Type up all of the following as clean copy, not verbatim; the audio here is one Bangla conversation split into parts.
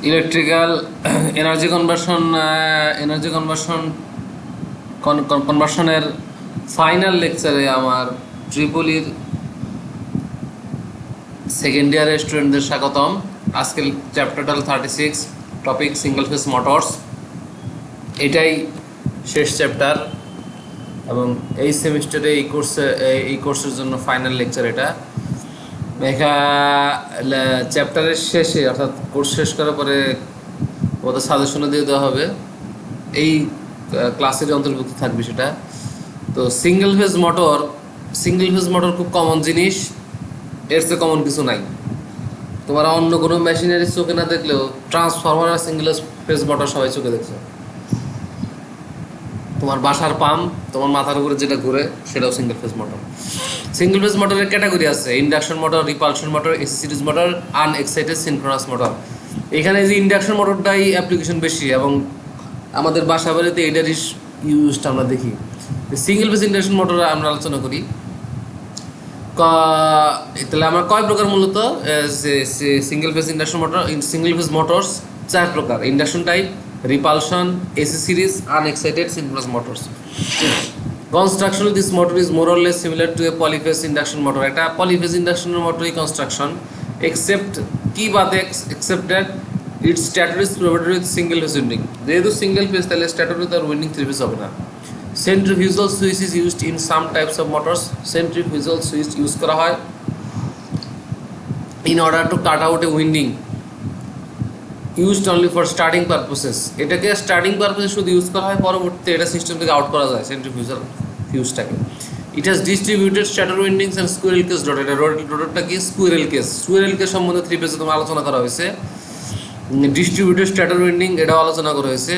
ইলেকট্রিক্যাল এনার্জি কনভার্সনের ফাইনাল লেকচারে আমার ট্রিপলির সেকেন্ড ইয়ারের স্টুডেন্টদের স্বাগতম। আজকের চ্যাপ্টারটা 36, টপিক সিঙ্গল ফেজ মোটরস। এটাই শেষ চ্যাপ্টার এবং এই সেমিস্টারে এই কোর্সের জন্য ফাইনাল লেকচার। এটা চ্যাপ্টারের শেষে অর্থাৎ কোর্স শেষ করার পরে ওদের সাজেশনও দিয়ে দেওয়া হবে, এই ক্লাসের অন্তর্ভুক্ত থাকবে সেটা। তো সিঙ্গেল ফেজ মোটর খুব কমন জিনিস, এর চেয়ে কমন কিছু নাই। তোমরা অন্য কোনো মেশিনারি চোখে না দেখলেও ট্রান্সফরমার আর সিঙ্গেল ফেজ মোটর সবাই চোখে দেখছো। তোমার বাসার পাম্প, তোমার মাথার উপরে যেটা ঘুরে সেটাও single phase motor. Single phase মোটরের ক্যাটাগরি আছে induction motor, repulsion motor, AC series motor, unexcited synchronous motor. এখানে যে ইন্ডাকশন মোটরটাই অ্যাপ্লিকেশন বেশি এবং আমাদের বাসা বাড়িতে এটারই ইউজটা আমরা দেখি। সিঙ্গেল ফেজ ইন্ডাকশন মোটর আমরা আলোচনা করি। তাহলে আমরা কয় প্রকার মূলত single phase induction motor, single phase motors 4 প্রকার: induction type, repulsion, AC series, unexcited synchronous motors. Construction of this motor is more or less similar to a polyphase induction motor. একটা polyphase induction motor construction, except that its stator is provided with single phase winding. যেহেতু সিঙ্গেল ফেজ তাহলে স্ট্যাটর তার উইন্ডিং 3 phase হবে না। Centrifugal switch is used in some types of motors. Centrifugal switch use করা হয় in order to cut out a winding, used only for starting purposes. এটাকে স্টার্টিং পারপাসে শুধু ইউজ করা হয়, পরবর্তীতে এটা সিস্টেম থেকে আউট করা যায় সেন্ট্রিফিউজাল ফিউজটাকে। It has distributed stator windings and squirrel cage rotor. এটা রোটারটা কি? স্কুইরেল কেস সম্বন্ধে 3 পেজে তোমার আলোচনা করা হয়েছে। ডিস্ট্রিবিউটেড স্ট্যাটার উইন্ডিং এটাও আলোচনা করা হয়েছে।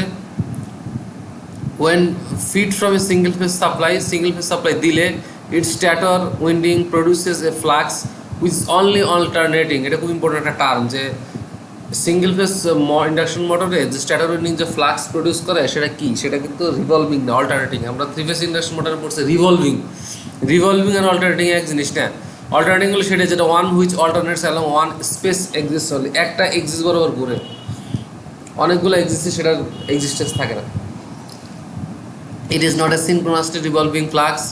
when feed from a single phase supply দিলে its stator winding produces a flux which is only alternating. এটা খুব ইম্পর্টেন্ট একটা টার্ম, যে সিঙ্গেল ফেজ ইন্ডাকশন মোটরে যে স্ট্যাটার উইন্ডিং যে ফ্লাক্স প্রডিউস করে সেটা কি? সেটা কিন্তু রিভলভিং না, অল্টারনেটিং। আমরা 3 ফেজ ইন্ডাকশন মোটরে পড়ছে রিভলভিং আর অল্টারনেটিং এক জিনিস না। অল্টারনেটিং হলো সেটা যেটা one which alternates along one space axis only, একটা এক্সিস্ট বরাবর ঘুরে, অনেকগুলো এক্সিস্টে সেটার এক্সিস্টেন্স থাকে না। It is not a synchronously revolving flux,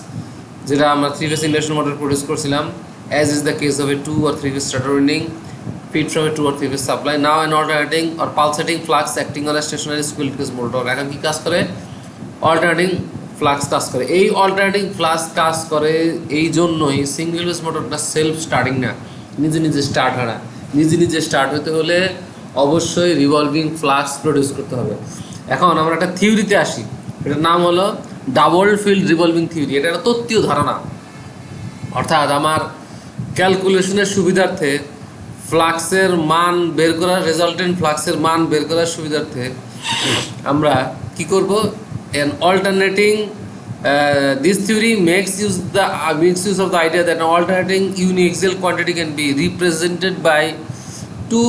যেটা আমরা 3 ফেজ ইন্ডাকশন মোটর প্রডিউস করছিলাম, as is the case of a 2 or 3 phase stator winding feed from a 2 or 3 phase supply. Now an alternating or pulsating flux acting on a stationary squirrel cage motor. এখন কি কাজ করে? অল্টারনেটিং ফ্লাক্স কাজ করে। এই অল্টারনেটিং ফ্লাক্স কাজ করে এই জন্যই সিঙ্গেল ফেজ মোটরটা সেলফ স্টার্টিং না, নিজে স্টার্ট হয় না। নিজে স্টার্ট হতে হলে অবশ্যই রিভলভিং ফ্লাক্স প্রডিউস করতে হবে। এখন আমরা একটা থিওরিতে আসি, এটার নাম হলো ডাবল ফিল্ড রিভলভিং থিওরি। এটা একটা তত্ত্বীয় ধারণা, অর্থাৎ আমার ক্যালকুলেশনের সুবিধার্থে ফ্লাক্সের মান বের করার, রেজাল্টেন্ট ফ্লাক্সের মান বের করার সুবিধার্থে আমরা কি করব? an alternating this theory makes use of the idea that an alternating uniaxial quantity can be represented by 2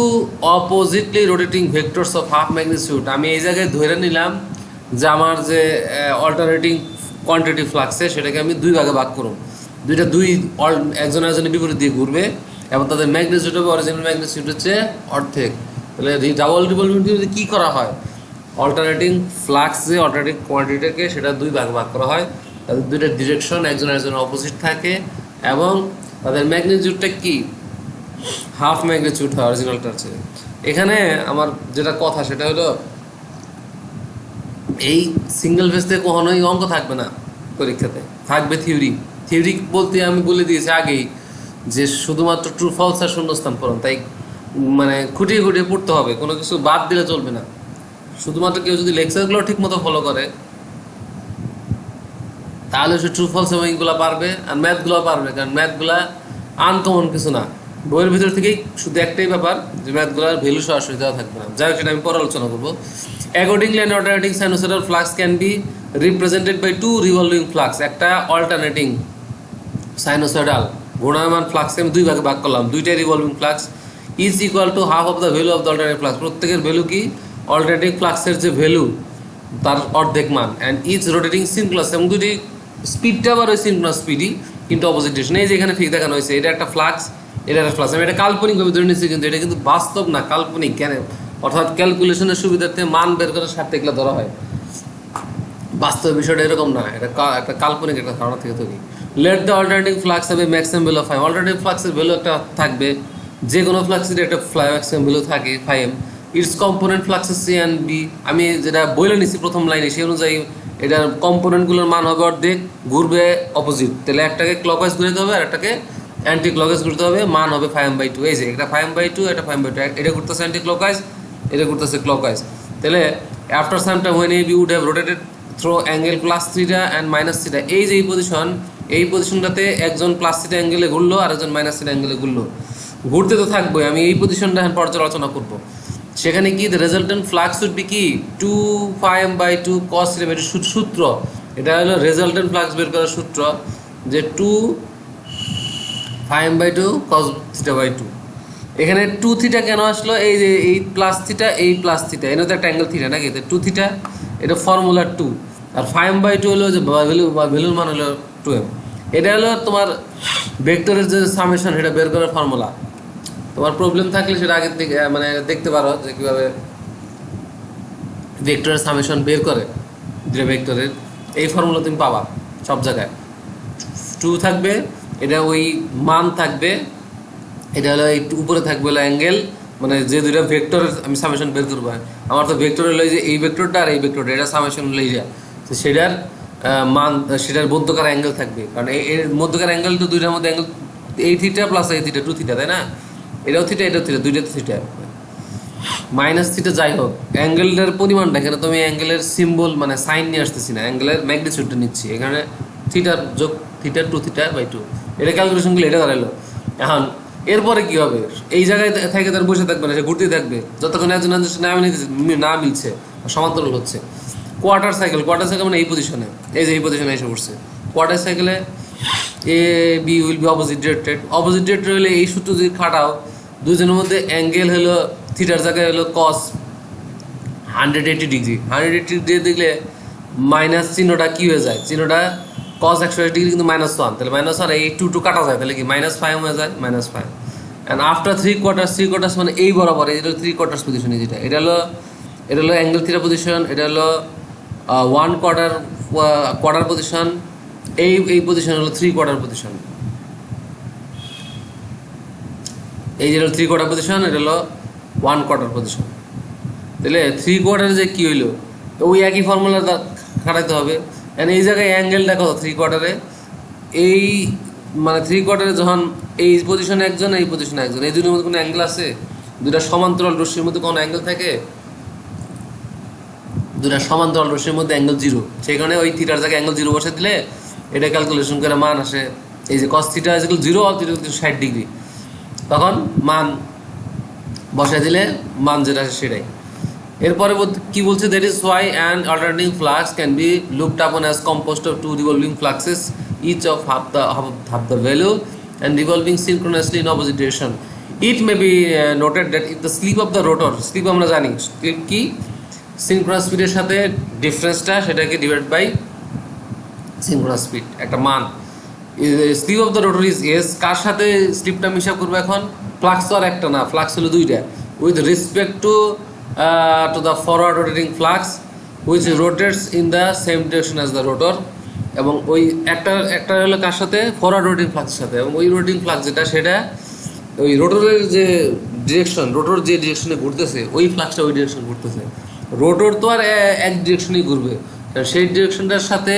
oppositely rotating vectors of half magnitude. আমি এই জায়গায় ধরে নিলাম যে আমার যে অল্টারনেটিং কোয়ান্টিটি ফ্লাক্সে সেটাকে আমি 2 ভাগে ভাগ করব। একজনের বিপরীত দিয়ে ঘুরবে এবং তাদের ম্যাগনিটিউড হবে, অরিজিনাল ম্যাগনিটিউড হচ্ছে অর্ধেক। তাহলে ডাবল রিভলভিং থিওরিতে কী করা হয়? অল্টারনেটিং ফ্লাক্স যে অল্টারনেটিং কোয়ান্টিটিটাকে সেটা 2 ভাগ করা হয়, তাদের 2টা ডিরেকশন একজনের অপোজিট থাকে এবং তাদের ম্যাগনিটিউডটা কি? হাফ ম্যাগনিটিউড হয় অরিজিনালটার চেয়ে। এখানে আমার যেটা কথা সেটা হলো এই সিঙ্গেল ফেজ থেকে কখনোই অঙ্ক থাকবে না পরীক্ষাতে, থাকবে থিওরি বলতে আমি বলে দিয়েছি আগেই যে শুধুমাত্র ট্রু ফলস আর শূন্যস্থান পূরণ, তাই মানে খুঁটিয়ে পড়তে হবে, কোনো কিছু বাদ দিলে চলবে না। শুধুমাত্র কেউ যদি লেকচারগুলো ঠিক মতো ফলো করে তাহলে সে ট্রু ফলস এবং এইগুলো পারবে, আর ম্যাথগুলো পারবে, কারণ ম্যাথগুলা আনকমন কিছু না। বইয়ের ভিতর থেকেই শুধু একটাই ব্যাপার যে ম্যাথগুলোর ভ্যালু সরাসরি দেওয়া থাকবে না। যাই হোক, সেটা আমি পরে আলোচনা করবো। Accordingly an alternating sinusoidal flux can be represented by 2 revolving flux. একটা অল্টারনেটিং সাইনোসয়েডাল ঘূর্ণায়মান ফ্লাক্সকে আমি 2 ভাগে ভাগ করলাম, 2টাই revolving flux, is equal to half of the value of the alternating flux. প্রত্যেকের ভ্যালু কি? অল্টারনেটিং ফ্লাক্সের যে ভ্যালু তার অর্ধেক মান। অ্যান্ড ইজ রোটেটিং সিনক্রোনাস, এবং দুটি স্পিডটা আবার ওই সিনক্রোনাস স্পিডই কিন্তু অপোজিট ডিরেকশন। এই যে এখানে ঠিক দেখানো হয়েছে, এটা একটা ফ্লাক্স, এটা একটা ফ্লাক্স। আমি এটা কাল্পনিকভাবে ধরে নিচ্ছি, কিন্তু এটা কিন্তু বাস্তব না, কাল্পনিক। কেন অর্থাৎ ক্যালকুলেশনের সুবিধার্থে মান বের করার স্বার্থে এগুলো ধরা হয়। বাস্তব বিষয়টা এরকম না, এটা একটা কাল্পনিক একটা ধারণা থেকে তৈরি। লেট দ্য অল্টারনেটিভ ফ্লাক্স হবে maximum value of five. Alternative ফ্লাক্সের ভ্যালু একটা থাকবে, যে কোনো ফ্লাক্সের একটা ম্যাক্সিমাম ভ্যালু থাকে 5। Its component fluxes C and B. আমি যেটা বলে নিছি প্রথম লাইনে সেই অনুযায়ী এটার কম্পোনেন্টগুলোর মান হবে অর্ধেক, ঘুরবে অপোজিট। তাহলে একটাকে ক্লকওয়াইজ ঘুরতে হবে আর একটাকে অ্যান্টি ক্লকওয়াইজ ঘুরতে হবে, মান হবে 5/2। এই যে এটা 5/2, এটা 5/2, এটা ঘুরতেছে অ্যান্টি ক্লকওয়াইজ, এটা ঘুরতেছে ক্লকওয়াইজ। তাহলে after some time when AB would have rotated through angle plus theta and minus theta, এই যে এই পজিশনটাতে একজন প্লাস থিটা অ্যাঙ্গেলে ঘুরলো আর একজন মাইনাস থিটা অ্যাঙ্গেলে ঘুরলো, ঘুরতে তো থাকবোই। আমি এই পজিশনটা এখন পর্যালোচনা করব। সেখানে কি the resultant flux would be কি 2πm/2 cos থিটা। এটা সূত্র, এটা হলো রেজাল্টেন্ট ফ্লাক্স বের করার সূত্র, যে 2πm/2 cos θ/2। এখানে 2 থিটা কেন আসলো? এই যে এই প্লাস থিটা, এই প্লাস থিটা, এটা তো একটা অ্যাঙ্গেল থিটা নাকি, 2 থিটা, এটা ফর্মুলা 2। আর 5/2 হলো যে ভ্যালুর মান হলো 2m। এটা হলো তোমার ভেক্টরের যে সামেশন, এটা বের করার ফর্মুলা। তোমার প্রবলেম থাকলে সেটা আগের থেকে মানে দেখতে পারো যে কীভাবে ভেক্টরের সামেশন বের করে, যে ভেক্টরের এই ফর্মুলা তুমি পাবা সব জায়গায়। 2 থাকবে, এটা ওই মান থাকবে, এটা হলো একটু উপরে থাকবে হলো অ্যাঙ্গেল, মানে যে দুইটা ভেক্টরের আমি সামেশন বের করবো। আমার তো ভেক্টর হলো যে এই ভেক্টরটা আর এই ভেক্টরটা, এটা সামেশন হলো এইটা, তো সেটার মান, সেটার মধ্যকার অ্যাঙ্গেল থাকবে। কারণ এর মধ্যকার অ্যাঙ্গেল তো দুইটার মধ্যে অ্যাঙ্গেল এই থিটা প্লাস এই থিটা, 2 থিটা, তাই না? এটাও থিটা, এটাও থিটা, দুইটা তো থিটা, মাইনাস থিটা। যাই হোক, অ্যাঙ্গেলের পরিমাণটা, এখানে তো আমি অ্যাঙ্গেলের সিম্বল মানে সাইন নিয়ে আসতেছি না, অ্যাঙ্গেলের ম্যাগনিটিউডটা নিচ্ছি। এখানে থিটার যোগ থিটা 2 θ/2, এটা ক্যালকুলেশন করলে এটা দাঁড়ালো। এখন এরপরে কি হবে? এই জায়গায় থেকে তার বসে থাকবে না, সে ঘুরতেই থাকবে যতক্ষণ একজন না মিলছে, সমান্তরাল হচ্ছে। কোয়ার্টার সাইকেল মানে এই পজিশনে, এই যে এই পজিশনে এসে পড়ছে। কোয়ার্টার সাইকেলে A B will be opposite directed. Opposite directed হলে এই সূত্র যদি খাটাও, দুজনের মধ্যে অ্যাঙ্গেল হলো থিটার জায়গায় হলো cos 180 ডিগ্রি। 180 ডিগ্রি দেখলে মাইনাস চিহ্নটা কি হয়ে যায়? চিহ্নটা cos 180 ডিগ্রি কিন্তু -1, তাহলে -1 এই 2 কাটা যায়, তাহলে কি -5 হয়ে যায়, -5। অ্যান্ড আফটার 3/4 মানে এই বরাবর, এই হলো 3/4 পজিশন, যেটা এটা হলো অ্যাঙ্গেল থিটা পজিশন, এটা হলো 1/4 পজিশন, এই পজিশন হলো 3/4 পজিশন। এই যে হলো 3/4 পজিশন, এটা হলো 1/4 পজিশন। তাহলে 3/4 যে কী হইলো, ওই একই ফর্মুলা খাটাইতে হবে। অ্যান্ড এই জায়গায় অ্যাঙ্গেলটা কত 3/4, এই মানে 3/4 যখন এই পজিশনে একজন, এই পজিশনে একজন, এই দুটোর মধ্যে কোনো অ্যাঙ্গেল আছে? দুটা সমান্তরাল রশ্মির মধ্যে কোনো অ্যাঙ্গেল থাকে? দুটা সমান্তরাল রশ্মির মধ্যে অ্যাঙ্গেল 0, সেই কারণে ওই থিটার জায়গায় অ্যাঙ্গেল 0 বসে দিলে এটা ক্যালকুলেশন করে মান আসে এই যে cos θ = 0 আর 60 ডিগ্রি। তখন মান বসায় দিলে মান যেটা আসে সেটাই। এরপরে কি বলছে? That is why and alternating flux can be looked upon as composed of 2 revolving fluxes each of half the value and revolving synchronously in opposite direction. It may be noted that if the slip of the rotor, slip আমরা জানি slip কি, সিনক্রোনাস স্পিডের সাথে ডিফারেন্সটা, সেটাকে ডিভাইড বাই সিনক্রোনাস স্পিড, একটা মান। Slip of the rotor is S, কার সাথে স্লিপটা আমি হিসাব করবো এখন? ফ্লাক্স তো আর একটা না, ফ্লাক্স হলো দুইটা। With respect to the forward rotating flux which rotates in the same direction as the rotor. এবং ওই একটা হলো কার সাথে? ফরওয়ার্ড রোটেটিং ফ্লাক্সের সাথে। এবং ওই রোটেটিং ফ্লাক্স যেটা, সেটা ওই রোটরের যে ডিরেকশন, রোটর যে ডিরেকশনে ঘুরতেছে, ওই ফ্লাক্সটা ওই ডিরেকশন ঘুরতেছে। রোটর তো আর এক ডিরেকশনেই ঘুরবে, সেই ডিরেকশনটার সাথে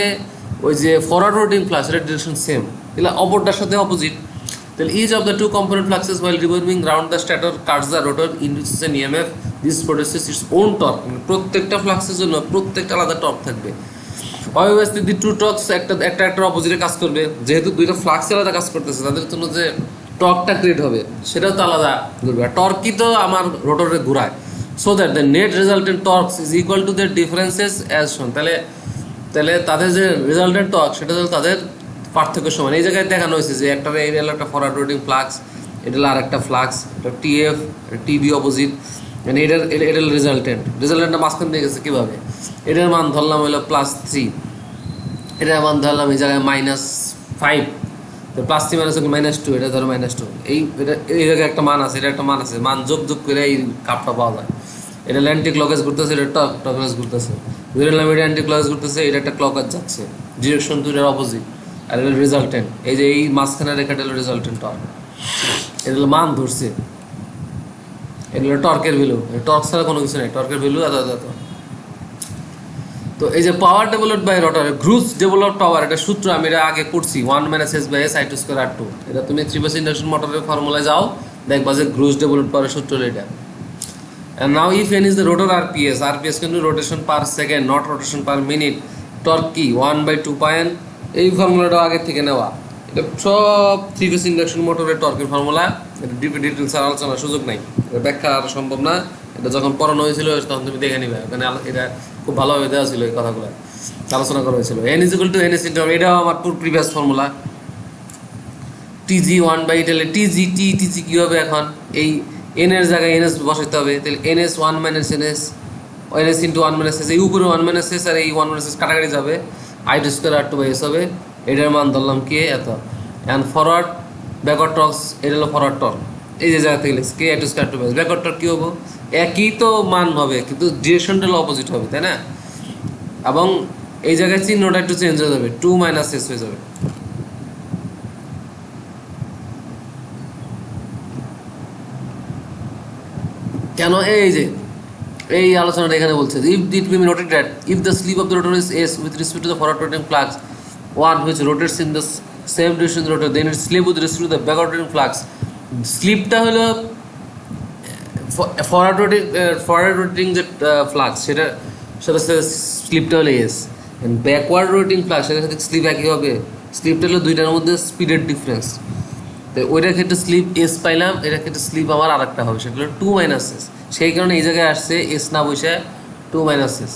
ওই যে ফরওয়ার্ড রোটেটিং ফ্লাক্স, এটার ডিরেকশন সেম, এগুলো অপরটার সাথে অপোজিট। তাহলে each of the 2 component fluxes while revolving round the stator cuts the rotor induces an EMF. This produces its own torque. প্রত্যেকটা ফ্লাক্সের জন্য প্রত্যেকটা আলাদা টর্ক থাকবে। অবভিয়াসলি দি টু টর্কস একটা অপোজিটে কাজ করবে, যেহেতু দুইটা ফ্লাক্স আলাদা কাজ করতেছে, তাদের জন্য যে টর্কটা ক্রিয়েট হবে সেটাও তো আলাদা ঘুরবে। আর টর্কই তো আমার রোটরে ঘুরায়। So that the net resultant torques is equal to their differences as shown. তাহলে তাদের যে রেজাল্টেন্ট টর্ক, সেটা হলো তাদের পার্থক্য সমান। এই জায়গায় দেখানো হয়েছে যে একটা এটা হলো একটা ফরওয়ার্ড রোটিং ফ্লাক্স, এটা হলো আর একটা ফ্লাক্স, এটা TF, TB অপোজিট, মানে এটা রেজাল্টেন্টটা মাঝখান দিয়ে গেছে কীভাবে? এটার মান ধরলাম হলো +3, এটার মান ধরলাম এই জায়গায় -5, তো +3 -2, এটা ধরো -2। এই জায়গায় একটা মান আছে, এটা একটা মান আছে, মান যোগ করে এই কাপটা পাওয়া যায়। এটা অ্যান্টি ক্লকওয়াইজ ঘুরতেছে, এটা ক্লকওয়াইজ ঘুরতেছে। ধরে নিলাম এটা অ্যান্টি ক্লকওয়াইজ ঘুরতেছে, এটা একটা ক্লকওয়াইজ যাচ্ছে, ডিরেকশন দুটোর অপোজিট। আর এটা রেজাল্টেন্ট, এই যে এই মাঝখানে রেখাটা হলো রেজাল্টেন্ট টর্ক, এটা হলো মান ধরছে, এটা হলো টর্কের ভ্যালু। টর্ক ছাড়া কোনো কিছু নেই, টর্কের ভ্যালু এত এত। তো এই যে পাওয়ার ডেভেলপড বাই রটার, গ্রুস ডেভেলপড পাওয়ার, এটা সূত্র আমি এটা আগে করছি, 1 - s by s I2 square R2। এটা তুমি 3 ফেজ ইন্ডাকশন মোটরের ফর্মুলায় যাও, দেখবা যে গ্রুস ডেভেলপড পাওয়ারের সূত্র হলো এটা। And now if n is the rotor RPS, RPS কিন্তু rotation per second, not rotation per minute. Torque কি 1/2 pi n, এই ফর্মুলাটা আগে থেকে নেওয়া। এটা সব 3 ফেজ ইন্ডাকশন মোটরের টর্কের ফর্মুলা, এটা ডিটেলস আর আলোচনার সুযোগ নাই, এটা ব্যাখ্যা আর সম্ভব না। এটা যখন পড়ানো হয়েছিল তখন তুমি দেখে নিবে, মানে এটা খুব ভালোভাবে দেওয়া ছিল, এই কথাগুলো আলোচনা করা হয়েছিল। n = ns ইন্টু, এটাও আমার previous formula. TG 1/L, TG কি হবে এখন, এই n এর জায়গায় ns বসাইতে হবে, তাহলে ns 1 - ns, ns into 1 - s, এই উপরে 1 - s আর এই 1 - s কাটাকাটি যাবে, I2 square R2 by s হবে। এটার মান ধরলাম কি এত। অ্যান্ড ফরওয়ার্ড ব্যাকওয়ার্ড টর্কস, এটা হলো ফরওয়ার্ড টর্ক, এই যে জায়গা থেকে লিখছি I2 square R2 by s। Backward torque কী হবো, একই তো মান হবে কিন্তু ডিরেকশনটা হলো অপোজিট হবে, তাই না? এবং এই জায়গায় চিহ্নটা একটু চেঞ্জ হয়ে যাবে, 2 - s হয়ে যাবে। কেন, এই যে এই আলোচনাটা এখানে বলছে, if it be noted that if the slip of the rotor is s with respect to the forward rotating flux one which rotates in the same direction the rotor, then its slip with respect to the backward rotating flux। স্লিপটা হলো ফরওয়ার্ড রোটেটিং যে ফ্লাক্স, সেটা স্লিপটা হলো s, and backward rotating flux সেটার সাথে স্লিপ একই হবে। স্লিপটা হলো দুইটার মধ্যে স্পিডের ডিফারেন্স, তো ওইটার ক্ষেত্রে স্লিপ s পাইলাম, এটার ক্ষেত্রে স্লিপ আমার আর একটা হবে, সেটা হলো 2 - s। সেই কারণে এই জায়গায় আসছে s না বসে 2 - s।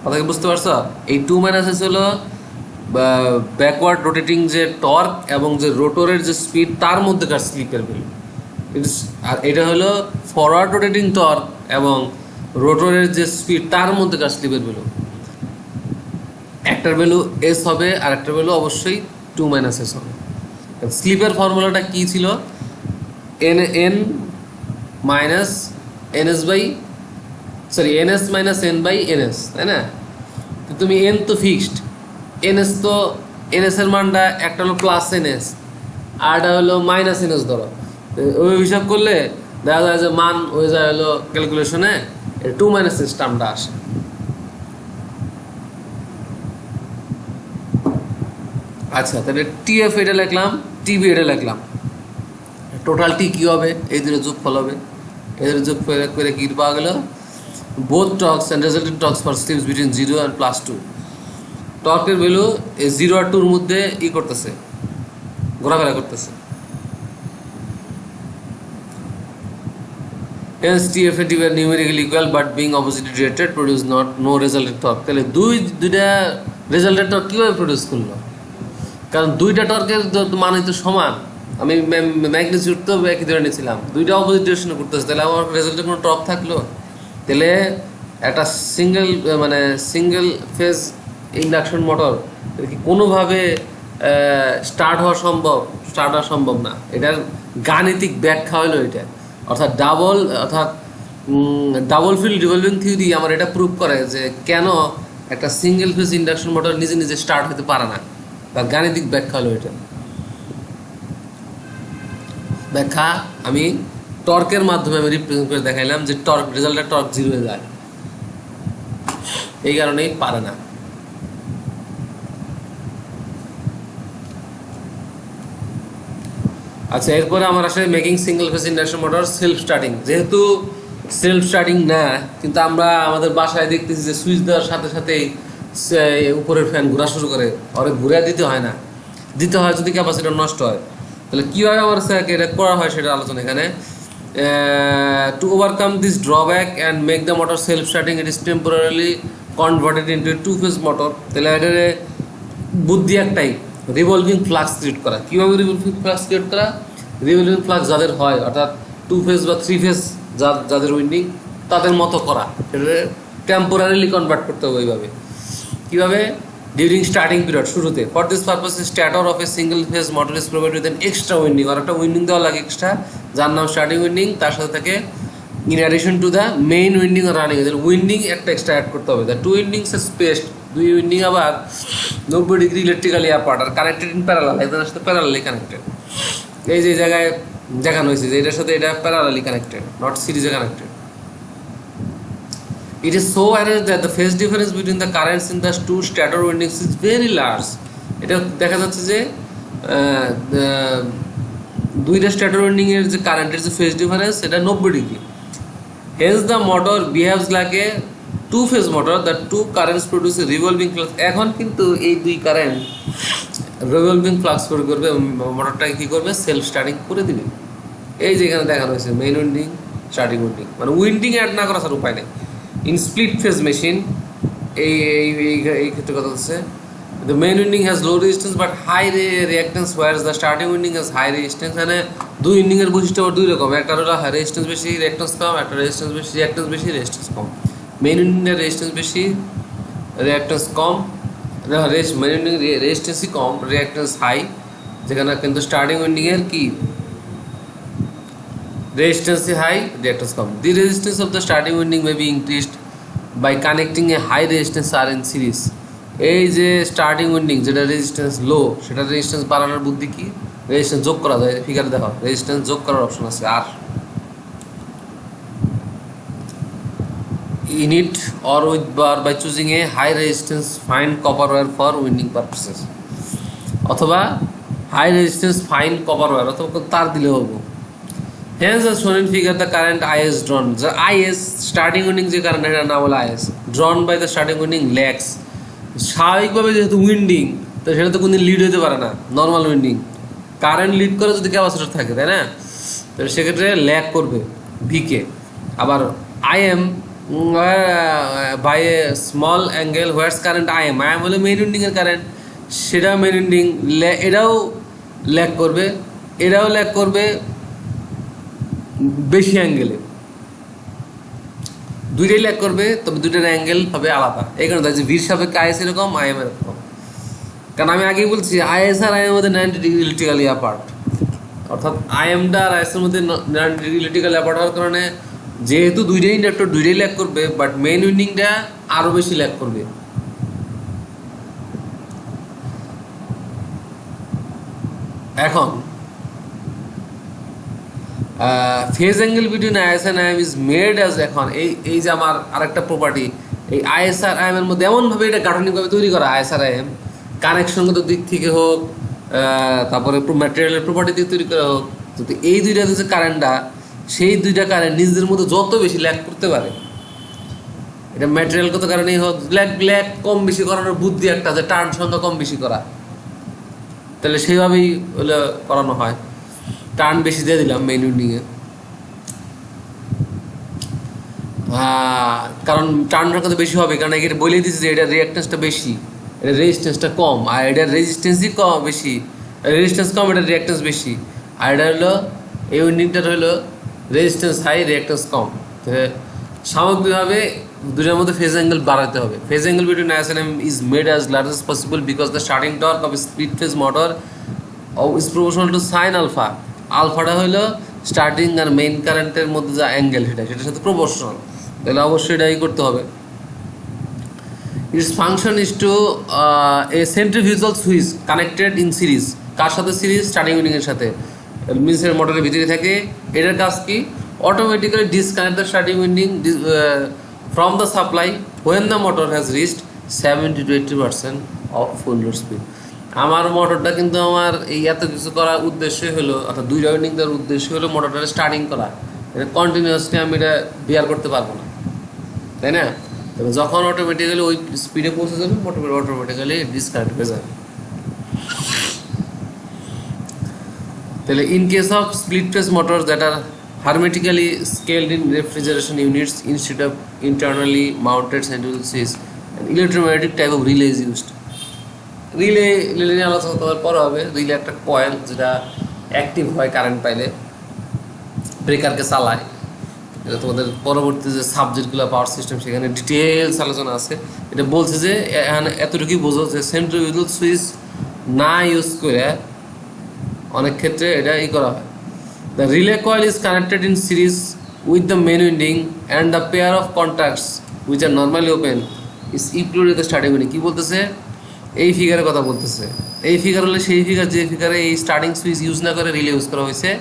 কথা কি বুঝতে পারছো? এই 2 - s হলো ব্যাকওয়ার্ড রোটেটিং যে টর্ক এবং যে রোটরের যে স্পিড, তার মধ্যেকার স্লিপের ভ্যালু। আর এটা হলো ফরওয়ার্ড রোটেটিং টর্ক এবং রোটরের যে স্পিড, তার মধ্যেকার স্লিপের ভ্যালু। একটার ভ্যালু s হবে আর একটার ভ্যালু অবশ্যই 2 - s হবে। স্লিপের ফর্মুলাটা কি ছিল, n ns n / ns, তাই না? তো তুমি n তো ফিক্সড, ns তো ns এর মানটা একটা হলো প্লাস ns আরটা হলো মাইনাস ns ধরো, ওই হিসাব করলে দেখা যায় যে মান হয়ে যায় হলো ক্যালকুলেশনে 2 - s টার্মটা আসে। আচ্ছা, তাহলে TF এটা লিখলাম, TB এটা লিখলাম, টোটাল টি কী হবে, এই দুটো যোগফল হবে। এদের যোগফল করে কী পাওয়া গেল, both torques and resultant torques for slips between 0 and +2। টর্কের ভ্যালু এই 0 আর 2-র মধ্যে করতেছে, ঘোরাফেরা করতেছে। Hence TF and TB are numerically equal but being oppositely directed produce no resultant torque। তাহলে দুইটা রেজাল্টেন্ট টর্ক কীভাবে প্রডিউস করলো, কারণ দুইটা টর্কের মানই তো সমান, আমি ম্যাগনিটিউড তো একই ধরে নিয়েছিলাম, দুইটা অপোজিট ডিরেকশনে করতেছে, তাহলে আমার রেজাল্টে কোনো টর্ক থাকলো? তাহলে একটা সিঙ্গেল ফেজ ইন্ডাকশন মোটর কি কোনোভাবে স্টার্ট হওয়া সম্ভব না। এটার গাণিতিক ব্যাখ্যা হলো এটা, অর্থাৎ ডাবল ফিল্ড রিভলভিং থিওরি আমার এটা প্রুভ করে যে কেন একটা সিঙ্গেল ফেজ ইন্ডাকশন মোটর নিজে নিজে স্টার্ট হতে পারে না, তার গাণিতিক ব্যাখ্যা হলো এটা। ব্যাখ্যা আমি টর্কের মাধ্যমে আমি রিপ্রেজেন্ট করে দেখাইলাম যে রেজাল্টের টর্ক 0 হয়ে যায়, এই কারণেই পারে না। আচ্ছা, এরপরে আমার আসলে making single phase induction motor self starting. যেহেতু সেলফ স্টার্টিং না, কিন্তু আমরা আমাদের বাসায় দেখতেছি যে সুইচ দেওয়ার সাথে সাথেই উপরের ফ্যান ঘোরা শুরু করে, ওরে ঘুরে দিতে হয় না, দিতে হয় যদি ক্যাপাসিটর নষ্ট হয়। তাহলে কীভাবে আমার এটা করা হয় সেটা আলোচনা এখানে। To overcome this drawback and make the motor self starting, it is temporarily converted into 2 phase motor. তাহলে এটার বুদ্ধি একটাই, রিভলভিং ফ্লাক্স ক্রিয়েট করা। কীভাবে রিভলভিং ফ্লাক্স ক্রিয়েট করা? রিভলভিং ফ্লাক্স যাদের হয়, অর্থাৎ 2 ফেজ বা 3 ফেজ যাদের উইন্ডিং, তাদের মতো করা, সেটা টেম্পোরারিলি কনভার্ট করতে হবে। ওইভাবে কীভাবে? ডিউরিং স্টার্টিং পিরিয়ড শুরুতে। For this purpose starter of a single phase motor is provided with an extra winding, আর একটা উইন্ডিং দেওয়া লাগে এক্সট্রা, যার নাম স্টার্টিং উইন্ডিং। তার সাথে থাকে in addition to the main winding আর রানিং, উইন্ডিং একটা এক্সট্রা অ্যাড করতে হবে। দ্য টু উইন্ডিংস এর স্পেসড, দুই উইন্ডিং আবার 90 degree electrically apart are connected in parallel, একজনের সাথে প্যারালালি কানেক্টেড। এই যে জায়গায় দেখানো হয়েছে যে এটার সাথে এটা প্যারালালি কানেক্টেড, নট সিরিজে connected. It is so arranged that the phase difference between the currents in the two stator windings is very large. এটা দেখা যাচ্ছে যে দুইটা স্ট্যাটার উইন্ডিং এর যে কারেন্টের যে ফেজ ডিফারেন্স সেটা 90 degree. Hence the motor behaves like a two phase motor. The two currents produce a revolving flux. এখন কিন্তু এই দুই কারেন্ট রিভলভিং ফ্লাক্স করবে, মোটরটাকে কি করবে, সেলফ স্টার্টিং করে দিবে। এই যে এখানে দেখানো হয়েছে মেইন উইন্ডিং, স্টার্টিং উইন্ডিং, মানে উইন্ডিং অ্যাড না করার উপায় নেই। ইন স্প্লিট ফেজ মেশিন এই ক্ষেত্রে কথা হচ্ছে the main winding has low resistance but high reactance, whereas the starting winding has high resistance. মানে দুই উইন্ডিং এর বৈশিষ্ট্য দুই রকম, একটা হলো রেজিস্ট্যান্স বেশি রিঅ্যাকট্যান্স কম, একটা রেজিস্ট্যান্স বেশি রিঅ্যাকট্যান্স বেশি রেজিস্ট্যান্স কম। মেইন উইন্ডিং এর রেজিস্ট্যান্স বেশি রিঅ্যাকট্যান্স কম, মেইন উইন্ডিং রেজিস্ট্যান্সই কম রিঅ্যাকট্যান্স হাই, যেখানে কিন্তু স্টার্টিং উইন্ডিং এর কি resistance high, reactance com. The resistance of the starting winding may be increased by connecting a high resistance R in series. এই যে স্টার্টিং উইন্ডিং যেটা রেজিস্ট্যান্স লো, সেটা রেজিস্ট্যান্স বাড়ানোর বুদ্ধি কি, রেজিস্ট্যান্স যোগ করা যায়। ফিগারে দেখো রেজিস্ট্যান্স যোগ করার অপশন আছে আর in it or with bar by choosing a high resistance fine copper wire for winding purposes, অথবা high resistance fine copper wire অথবা তার দিলে হবে। Hence as shown in figure the current IS drawn, the IS starting winding যে কারেন্ট এটা না বলে IS drawn by the starting winding lags, স্বাভাবিকভাবে যেহেতু উইন্ডিং তো সেটা তো কোনদিন লিড হতে পারে না, নর্মাল উইন্ডিং কারেন্ট লিড করে যদি ক্যাপাসিটর থাকে, তাই না, তো সেক্ষেত্রে ল্যাগ করবে ভিকে। আবার IM by a small angle what's current IM হলো মেইন উইন্ডিংয়ের কারেন্ট, সেটা মেইন উইন্ডিং এটাও ল্যাগ করবে, এটাও ল্যাগ করবে বেশি অ্যাঙ্গেলে, দুইটাই ল্যাগ করবে, তবে দুইটার অ্যাঙ্গেল হবে আলাদা। এই কারণে যে ভির সাপেক্ষে IS এরকম IM এরকম, কারণ আমি আগেই বলছি IS আর IM এর মধ্যে 90 ডিগ্রি ইলেকট্রিক্যালি অ্যাপার্ট, অর্থাৎ IMটা আর IS এর মধ্যে 90 ডিগ্রি ইলেকট্রিক্যালি অ্যাপার্ট হওয়ার কারণে যেহেতু দুইটাই ইন্ডাক্টর দুইটাই ল্যাগ করবে, বাট মেইন উইন্ডিংটা আরও বেশি ল্যাগ করবে। এখন phase angle between IS and IM is made as, এখন এই যে আমার আরেকটা প্রপার্টি, এই IS আর IM এর মধ্যে এমনভাবে এটা গাঠনিকভাবে তৈরি করা, IS আর IM কানেকশনগত দিক থেকে হোক, তারপরে ম্যাটেরিয়ালের প্রপার্টি দিয়ে তৈরি করা হোক, যদি এই দুইটা যে কারেন্টটা, সেই দুইটা কারেন্ট নিজেদের মধ্যে যত বেশি ল্যাগ করতে পারে, এটা ম্যাটেরিয়ালগত কারণেই হোক, ল্যাগ কম বেশি করানোর বুদ্ধি একটা, যে টার্ন সংখ্যা কম বেশি করা, তাহলে সেইভাবেই হলে করানো হয়। টার্ন বেশি দিয়ে দিলাম মেইন উইন্ডিংয়ে, কারণ টার্ন সংখ্যা তো বেশি হবে, কারণ এটা বলেই দিচ্ছে যে এটা রিঅ্যাকট্যান্সটা বেশি, এটা রেজিস্ট্যান্সটা কম, আর এটার রেজিস্ট্যান্সই কম বেশি, রেজিস্ট্যান্স কম, এটার রিঅ্যাকট্যান্স বেশি, আর এটা হলো এই উইন্ডিংটার হলো রেজিস্ট্যান্স হাই রিঅ্যাকট্যান্স কম। তো সামগ্রিকভাবে দুটার মধ্যে ফেজ অ্যাঙ্গেল বাড়াতে হবে। Phase angle between IS and IM is made as large as possible because the starting torque of split phase motor is proportional to sine alpha. আলফাটা হলো স্টার্টিং আর মেইন কারেন্টের মধ্যে যা অ্যাঙ্গেল সেটার সাথে প্রপোর্শনাল, তাহলে অবশ্যই এটাই করতে হবে। Its function is to a centrifugal switch connected in series, কার সাথে সিরিজ, স্টার্টিং উইন্ডিংয়ের সাথে, মিন্সের মোটরের ভিতরে থাকে। এটার কাজ কি, automatically disconnect the starting winding from the supply when the motor has reached 70 to 80% of full load speed. আমার মোটরটা কিন্তু আমার এই এত কিছু করার উদ্দেশ্যই হলো, অর্থাৎ দুইটা উইন্ডিং দেওয়ার উদ্দেশ্য হলো মোটরটা স্টার্টিং করা, এটা কন্টিনিউয়াসলি আমি এটা বিয়ার করতে পারবো না, তাই না। তবে যখন অটোমেটিক্যালি ওই স্পিডে পৌঁছে যাবে, মোটর অটোমেটিক্যালি ডিসকানেক্ট হয়ে যাবে। তাহলে in case of split phase motor that are hermetically scaled in refrigeration units instead of internally mounted centrifugal switch, an electromagnetic type of relay is used. Relay নিয়ে আলোচনা করার পর হবে। রিলে একটা কয়েল যেটা অ্যাক্টিভ হয় কারেন্ট পাইলে, ব্রেকারকে চালায়, এটা তোমাদের পরবর্তী যে সাবজেক্টগুলো পাওয়ার সিস্টেম সেখানে ডিটেলস আলোচনা আছে। এটা বলছে যে এখানে এতটুকুই বোঝো যে সেন্ট্রিফিউগাল সুইচ না ইউজ করে অনেক ক্ষেত্রে এটা করা হয়। The relay coil is connected in series with the main winding and the pair of contacts which are normally open is included the starting winding. কী বলতেছে? এই ফিগারের কথা বলতেছে। এই ফিগার হলে সেই ফিগার যে ফিগারে এই স্টার্টিং সুইচ ইউজ না করে রিলে ইউজ করা হয়েছে।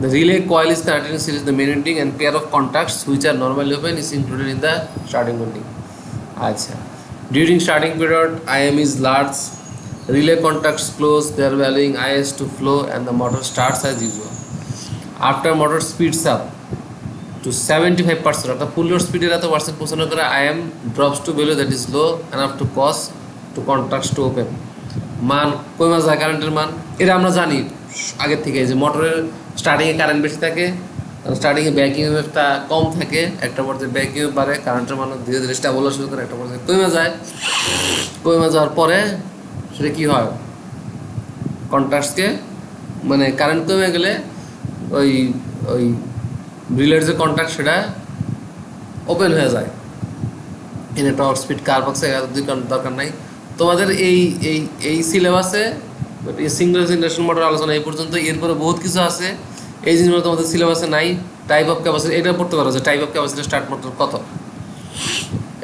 The relay coil is connected in series the main winding and pair of contacts which are normally open is included in the starting winding. Acha. During starting period, IM is large. Relay contacts close, they are valuing IS to flow and the motor starts as usual. After motor speeds up to 75% অর্থাৎ ফুল লোড স্পিডের এত পার্সেন্ট পৌঁছানোর করে IM drops to value that is low enough to cause to contacts to open. মান কমে যায় কারেন্টের মান, এটা আমরা জানি আগের থেকে যে মোটরের স্টার্টিংয়ে কারেন্ট বেশি থাকে, স্টার্টিংয়ে ব্যাক ইউএফটা কম থাকে, একটা পর্যায়ে ব্যাক ইউএফ বাড়ে, কারেন্টের মান ধীরে ধীরে স্টেবল হওয়া শুরু করে, একটা পর্যায়ে কমে যায়। কমে যাওয়ার পরে সেটা কী হয়, কন্ট্রাক্টসকে মানে কারেন্ট কমে গেলে ওই ওই রিলের যে কন্ট্রাক্ট সেটা ওপেন হয়ে যায়। এনে টর্ক স্পিড কার বক্সে দরকার নাই তোমাদের এই এই এই সিলেবাসে। এই সিঙ্গেল ইন্ডাকশন মোটর আলোচনা এই পর্যন্ত। এরপরে বহুত কিছু আছে, এই জিনিসগুলো তোমাদের সিলেবাসে নাই। টাইপ অফ ক্যাপাসিটি এটা পড়তে পারো যে type of capacity start motor কত,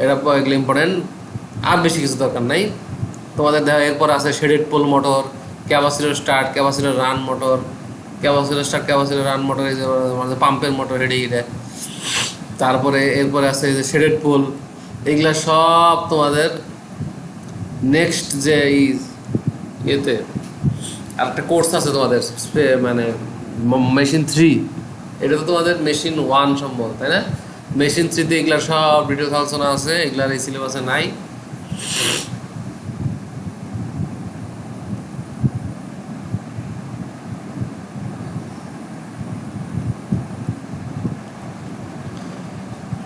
এটা এগুলো ইম্পর্টেন্ট, আর বেশি কিছু দরকার নাই তোমাদের। দেখা এরপর আছে shaded pole motor, capacitor start, capacitor run motor, capacitor start, capacitor run motor, এই যে পাম্পের মোটর হেডে এটা। তারপরে এরপরে আছে যে শেডেড পোল, এগুলা সব তোমাদের নেক্সট যে ইয়েতে আর একটা কোর্স আছে তোমাদের মানে মেশিন 3, এটা তো তোমাদের মেশিন 1 সম্ভব, তাই না? মেশিন 3তে এগুলার সব ডিটেলস আলোচনা আছে, এগুলার এই সিলেবাসে নাই।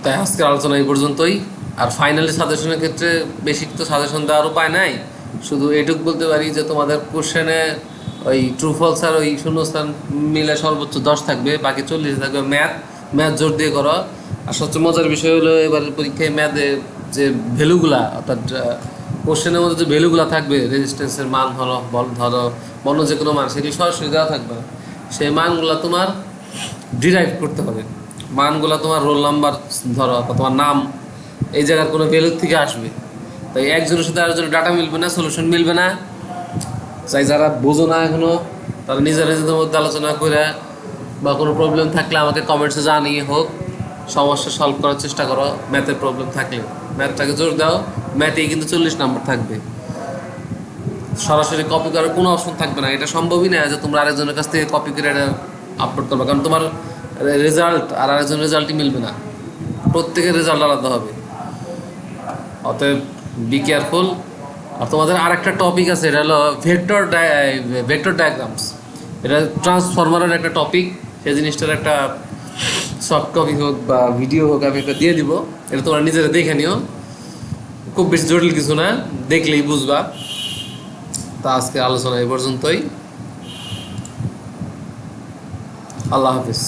তাই আজকের আলোচনা এই পর্যন্তই। আর ফাইনালি সাজেশনের ক্ষেত্রে বেশি তো সাজেশন দেওয়ার উপায় নাই, শুধু এটুকু বলতে পারি যে তোমাদের কোশ্চেনে ওই ট্রু ফলস আর ওই শূন্যস্থান মিলে সর্বোচ্চ 10 থাকবে, বাকি 40 থাকবে ম্যাথ জোর দিয়ে করো। আর সবচেয়ে মজার বিষয় হলো এবারের পরীক্ষায় ম্যাথের যে ভ্যালুগুলা, অর্থাৎ কোশ্চেনের মধ্যে যে ভ্যালুগুলা থাকবে, রেজিস্ট্যান্সের মান ধরো, বল ধরো, অন্য যে কোনো মান, সেগুলি সরাসরি দেওয়া থাকবে না। সেই মানগুলো তোমার ডিরাইভ করতে হবে। মানগুলো তোমার রোল নাম্বার ধরো বা তোমার নাম, এই জায়গার কোনো ভ্যালুর থেকে আসবে। তাই একজনের সাথে আরেকজনের ডাটা মিলবে না, সলিউশন মিলবে না। তাই যারা বোঝো না এখনো, তারা নিজের নিজেদের মধ্যে আলোচনা করে বা কোনো প্রবলেম থাকলে আমাকে কমেন্টসে জানিয়ে হোক, সমস্যা সলভ করার চেষ্টা করো। ম্যাথের প্রবলেম থাকলে ম্যাথটাকে জোর দাও, ম্যাথেই কিন্তু 40 নাম্বার থাকবে। সরাসরি কপি করার কোনো অপশন থাকবে না, এটা সম্ভবই না যে তোমরা আরেকজনের কাছ থেকে কপি করে এটা আপলোড করবে, কারণ তোমার রেজাল্ট আর আরেকজন রেজাল্টই মিলবে না, প্রত্যেকের রেজাল্ট আলাদা হবে। অতএব বি কেয়ারফুল। আর তোমাদের আরেকটা টপিক আছে, এটা হলো ভেক্টর ডায়াগ্রামস। এটা ট্রান্সফরমারের একটা টপিক, সেই জিনিসটার একটা সফট কপি হোক বা ভিডিও হোক আমি একটা দিয়ে দিব, এটা তোমরা নিজেরা দেখে নিও। খুব বেশি জটিল কিছু না, দেখলেই বুঝবা। তা আজকে আলোচনা এই পর্যন্তই। আল্লাহ হাফিজ।